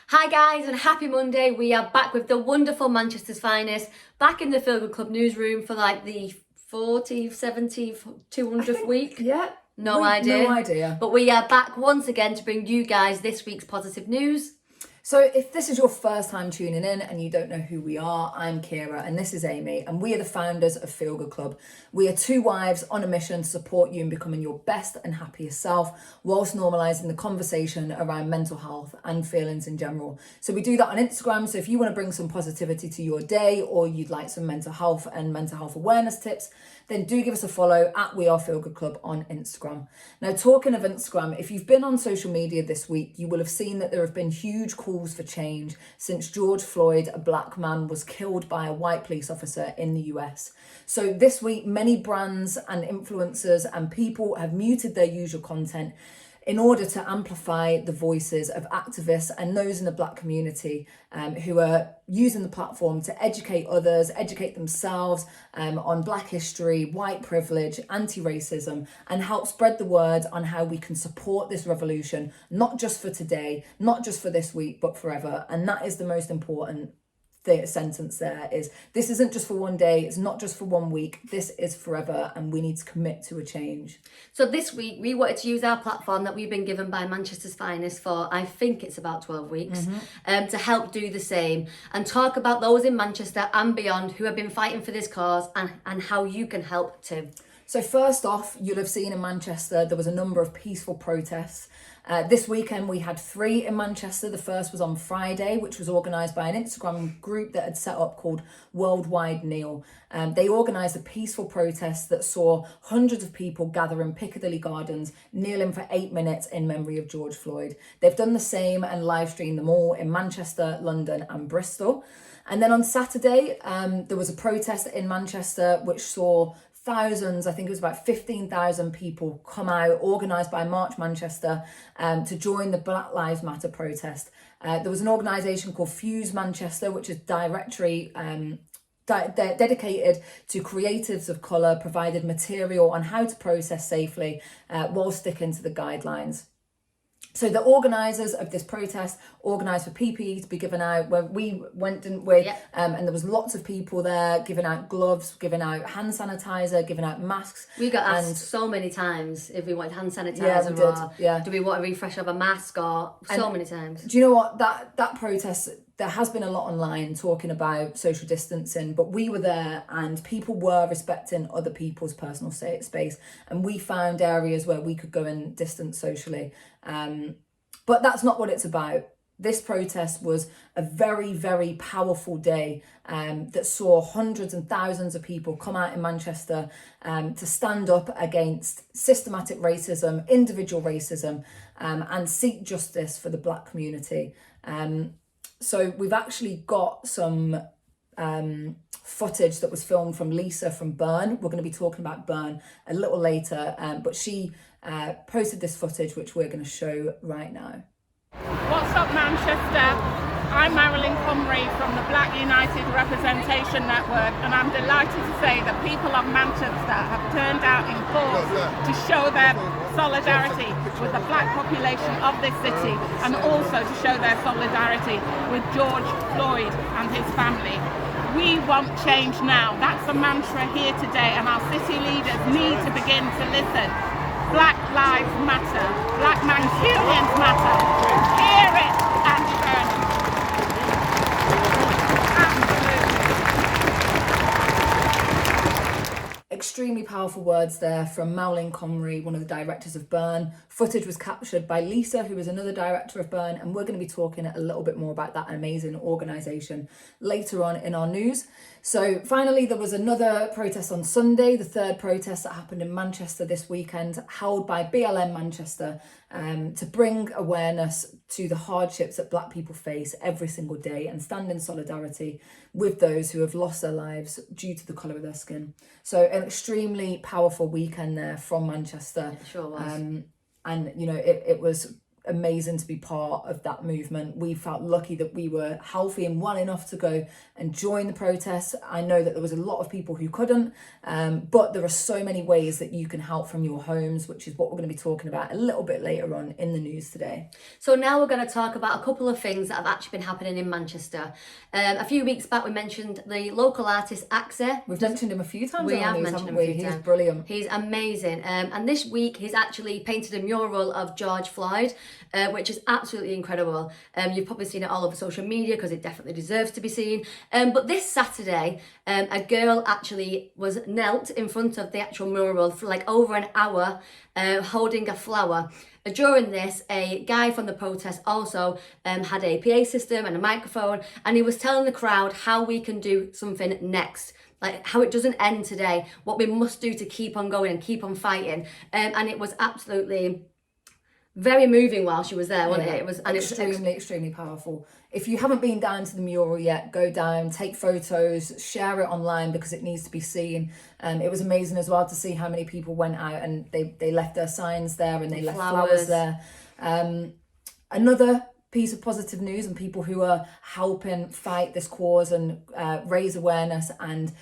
Hi guys and happy Monday. We are back with the wonderful Manchester's finest, back in the Feel Good Club newsroom for like the 40th, 70th, 200th week. Yeah. No idea. No idea. But we are back once again to bring you guys this week's positive news. So if this is your first time tuning in and you don't know who we are, I'm Kira and this is Amy and we are the founders of Feel Good Club. We are two wives on a mission to support you in becoming your best and happiest self whilst normalising the conversation around mental health and feelings in general. So we do that on Instagram. So if you want to bring some positivity to your day or you'd like some mental health and mental health awareness tips, then do give us a follow at We Are Feel Good Club on Instagram. Now, talking of Instagram, if you've been on social media this week, you will have seen that there have been huge calls for change since George Floyd, a black man, was killed by a white police officer in the US. So this week, many brands and influencers and people have muted their usual content in order to amplify the voices of activists and those in the black community who are using the platform to educate others, educate themselves on black history, white privilege, anti-racism, and help spread the word on how we can support this revolution, not just for today, not just for this week, but forever. And that is the most important sentence there is this isn't just for one day, it's not just for 1 week, this is forever and we need to commit to a change. So this week we wanted to use our platform that we've been given by Manchester's finest for I think it's about 12 weeks to help do the same and talk about those in Manchester and beyond who have been fighting for this cause and how you can help too. So first off, you'll have seen in Manchester there was a number of peaceful protests. This weekend we had 3 in Manchester. The first was on Friday, which was organised by an Instagram group that had set up called Worldwide Kneel. They organised a peaceful protest that saw hundreds of people gather in Piccadilly Gardens, kneeling for 8 minutes in memory of George Floyd. They've done the same and live streamed them all in Manchester, London and Bristol. And then on Saturday, there was a protest in Manchester which saw thousands, I think it was about 15,000 people come out, organised by March Manchester to join the Black Lives Matter protest. There was an organisation called Fuse Manchester, which is dedicated to creatives of colour, provided material on how to process safely while sticking to the guidelines. So the organisers of this protest organised for PPE to be given out where we went, didn't we? Yep. And there was lots of people there giving out gloves, giving out hand sanitizer, giving out masks. We got asked so many times if we wanted hand sanitizer Yeah, we did. or Yeah. do we want a refresh of a mask or so many times. Do you know what? That protest, there has been a lot online talking about social distancing, but we were there and people were respecting other people's personal space. And we found areas where we could go and distance socially. But that's not what it's about. This protest was a very, very powerful day that saw hundreds and thousands of people come out in Manchester to stand up against systematic racism, individual racism, and seek justice for the black community. So we've actually got some footage that was filmed from Lisa from Burn. We're going to be talking about Burn a little later, but she posted this footage which we're going to show right now. What's up, Manchester? I'm Marilyn Comrie from the Black United Representation Network, and I'm delighted to say that people of Manchester have turned out in force to show their solidarity with the black population of this city and also to show their solidarity with George Floyd and his family. We want change now. That's the mantra here today, and our city leaders need to begin to listen. Black lives matter. Black Mancunians matter. Hear it and turn it. Absolutely. Extremely powerful words there from Marilyn Comrie, one of the directors of Burn. Footage was captured by Lisa, who is another director of Burn, and we're going to be talking a little bit more about that amazing organisation later on in our news. So finally, there was another protest on Sunday, the third protest that happened in Manchester this weekend, held by BLM Manchester to bring awareness to the hardships that black people face every single day and stand in solidarity with those who have lost their lives due to the colour of their skin. So an extremely powerful weekend there from Manchester. It sure was. And, you know, it was amazing to be part of that movement. We felt lucky that we were healthy and well enough to go and join the protests. I know that there was a lot of people who couldn't, but there are so many ways that you can help from your homes, which is what we're going to be talking about a little bit later on in the news today. So now we're going to talk about a couple of things that have actually been happening in Manchester. A few weeks back we mentioned the local artist Axe. We've mentioned him a few times. We have mentioned him a few times. He's brilliant. He's amazing. And this week he's actually painted a mural of George Floyd, which is absolutely incredible. You've probably seen it all over social media because it definitely deserves to be seen. But this Saturday, a girl actually was knelt in front of the actual mural for like over an hour, holding a flower. During this, a guy from the protest also had a PA system and a microphone, and he was telling the crowd how we can do something next. Like how it doesn't end today, what we must do to keep on going and keep on fighting. And it was absolutely very moving while she was there, wasn't it? It was extremely powerful. If you haven't been down to the mural yet, go down, take photos, share it online because it needs to be seen. It was amazing as well to see how many people went out and they left their signs there and they left flowers there. Another piece of positive news, and people who are helping fight this cause and raise awareness and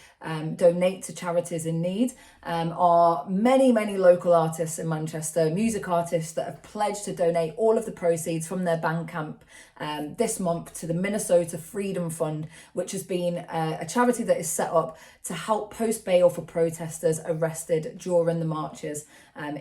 donate to charities in need are many local artists in Manchester, music artists that have pledged to donate all of the proceeds from their Bandcamp this month to the Minnesota Freedom Fund, which has been a charity that is set up to help post bail for protesters arrested during the marches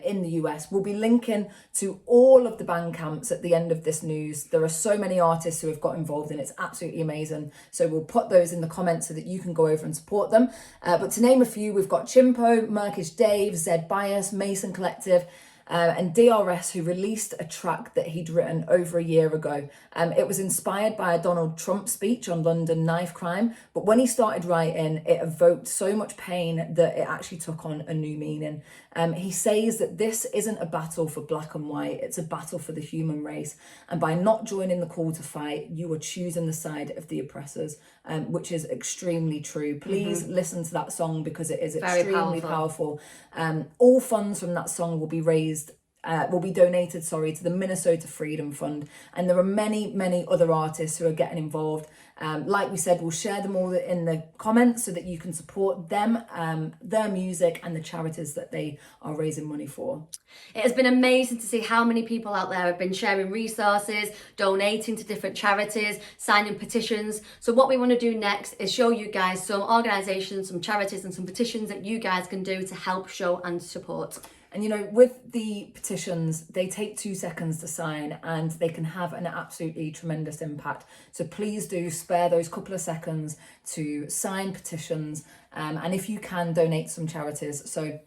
in the US. We'll be linking to all of the Bandcamps at the end of this news. There are so many artists who have got involved and it's absolutely amazing. So we'll put those in the comments so that you can go over and support them. But to name a few, we've got Chimpo, Murkish Dave, Zed Bias, Mason Collective, and DRS, who released a track that he'd written over a year ago. It was inspired by a Donald Trump speech on London knife crime, but when he started writing, it evoked so much pain that it actually took on a new meaning. He says that this isn't a battle for black and white, it's a battle for the human race. And by not joining the call to fight, you are choosing the side of the oppressors, which is extremely true. Please listen to that song because it is extremely powerful. All funds from that song will be donated to the Minnesota Freedom Fund. And there are many other artists who are getting involved. Like we said, we'll share them all in the comments so that you can support them, their music and the charities that they are raising money for. It has been amazing to see how many people out there have been sharing resources, donating to different charities, signing petitions. So what we want to do next is show you guys some organisations, some charities and some petitions that you guys can do to help show and support. And you know, with the petitions, they take 2 seconds to sign and they can have an absolutely tremendous impact. So please do spare those couple of seconds to sign petitions. And if you can, donate some charities. So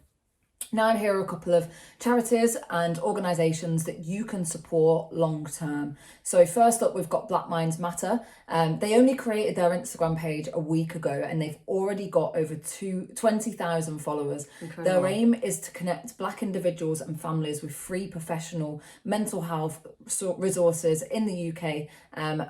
now here are a couple of charities and organisations that you can support long term. So first up, we've got Black Minds Matter. They only created their Instagram page a week ago and they've already got over 20,000 followers. Incredible. Their aim is to connect Black individuals and families with free professional mental health resources in the UK,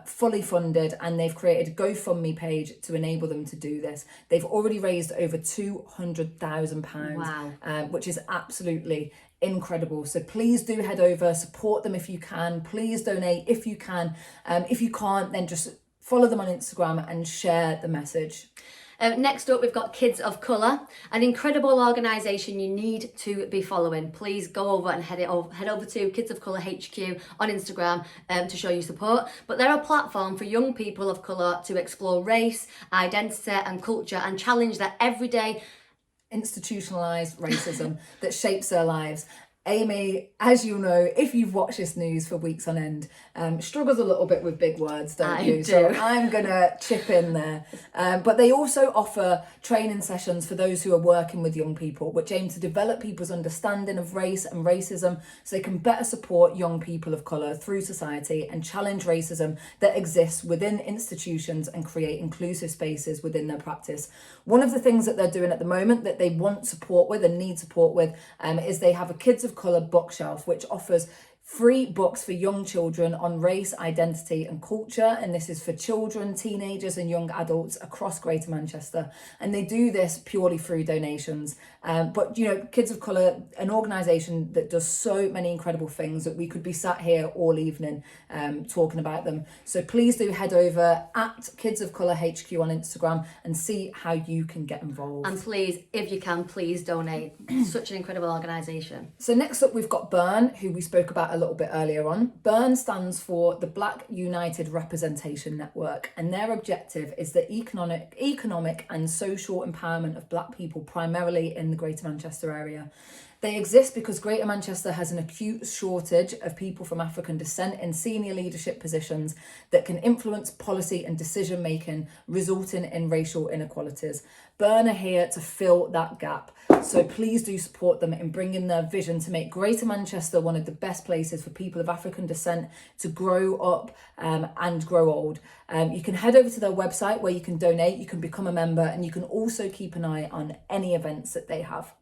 fully funded, and they've created a GoFundMe page to enable them to do this. They've already raised over £200,000, wow. Which is absolutely incredible. So please do head over, support them if you can. Please donate if you can. If you can't, then just follow them on Instagram and share the message. Next up, we've got Kids of Colour, an incredible organisation you need to be following. Please go over and head over to Kids of Colour HQ on Instagram to show your support. But they're a platform for young people of colour to explore race, identity and culture and challenge their everyday institutionalized racism that shapes their lives. Amy, as you know, if you've watched this news for weeks on end, struggles a little bit with big words, don't you? So I'm going to chip in there. But they also offer training sessions for those who are working with young people, which aim to develop people's understanding of race and racism so they can better support young people of colour through society and challenge racism that exists within institutions and create inclusive spaces within their practice. One of the things that they're doing at the moment that they want support with and need support with is they have a Kids of Colour bookshelf, which offers free books for young children on race, identity and culture. And this is for children, teenagers and young adults across Greater Manchester. And they do this purely through donations. But, you know, Kids of Colour, an organisation that does so many incredible things that we could be sat here all evening talking about them. So please do head over at Kids of Colour HQ on Instagram and see how you can get involved. And please, if you can, please donate. Such an incredible organisation. So next up, we've got Burn, who we spoke about a little bit earlier on. Burn stands for the Black United Representation Network, and their objective is the economic and social empowerment of Black people, primarily in the Greater Manchester area. They exist because Greater Manchester has an acute shortage of people from African descent in senior leadership positions that can influence policy and decision making, resulting in racial inequalities. Burn are here to fill that gap. So please do support them in bringing their vision to make Greater Manchester one of the best places for people of African descent to grow up and grow old. You can head over to their website where you can donate, you can become a member, and you can also keep an eye on any events that they have.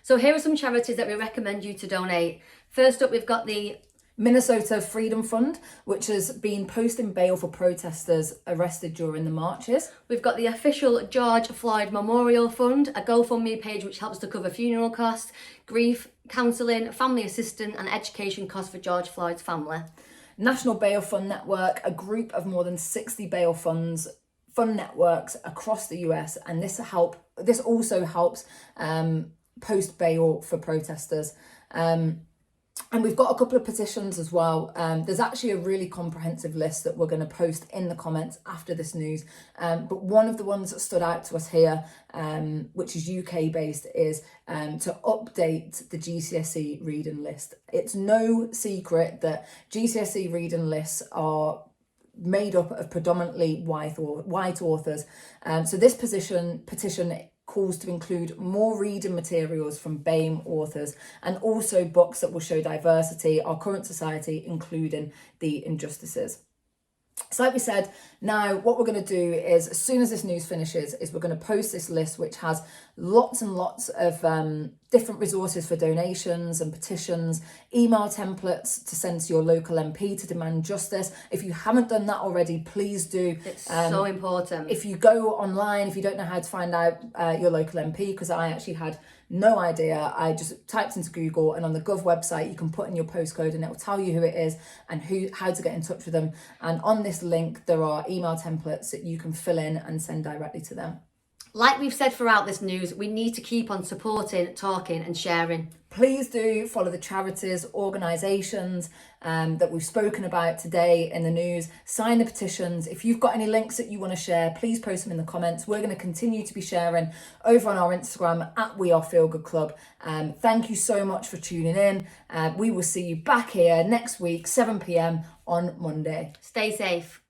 So here are some charities that we recommend you to donate. First up, we've got the Minnesota Freedom Fund, which has been posting bail for protesters arrested during the marches. We've got the official George Floyd Memorial Fund, a GoFundMe page which helps to cover funeral costs, grief, counselling, family assistance and education costs for George Floyd's family. National Bail Fund Network, a group of more than 60 bail fund networks across the US, and this also helps post bail for protesters. And we've got a couple of petitions as well. There's actually a really comprehensive list that we're going to post in the comments after this news. But one of the ones that stood out to us here, which is UK based, is to update the GCSE reading list. It's no secret that GCSE reading lists are made up of predominantly white authors. So this petition calls to include more reading materials from BAME authors and also books that will show diversity, our current society, including the injustices. So like we said, now what we're going to do is, as soon as this news finishes, is we're going to post this list which has lots and lots of different resources for donations and petitions, email templates to send to your local MP to demand justice. If you haven't done that already, please do. It's so important. If you go online, if you don't know how to find out your local MP, because I actually had no idea, I just typed into Google, and on the Gov website you can put in your postcode and it will tell you who it is and how to get in touch with them. And on this link there are email templates that you can fill in and send directly to them. Like we've said throughout this news, we need to keep on supporting, talking and sharing. Please do follow the charities, organisations that we've spoken about today in the news. Sign the petitions. If you've got any links that you want to share, please post them in the comments. We're going to continue to be sharing over on our Instagram at We Are Feel Good Club. Thank you so much for tuning in. We will see you back here next week, 7 p.m. on Monday. Stay safe.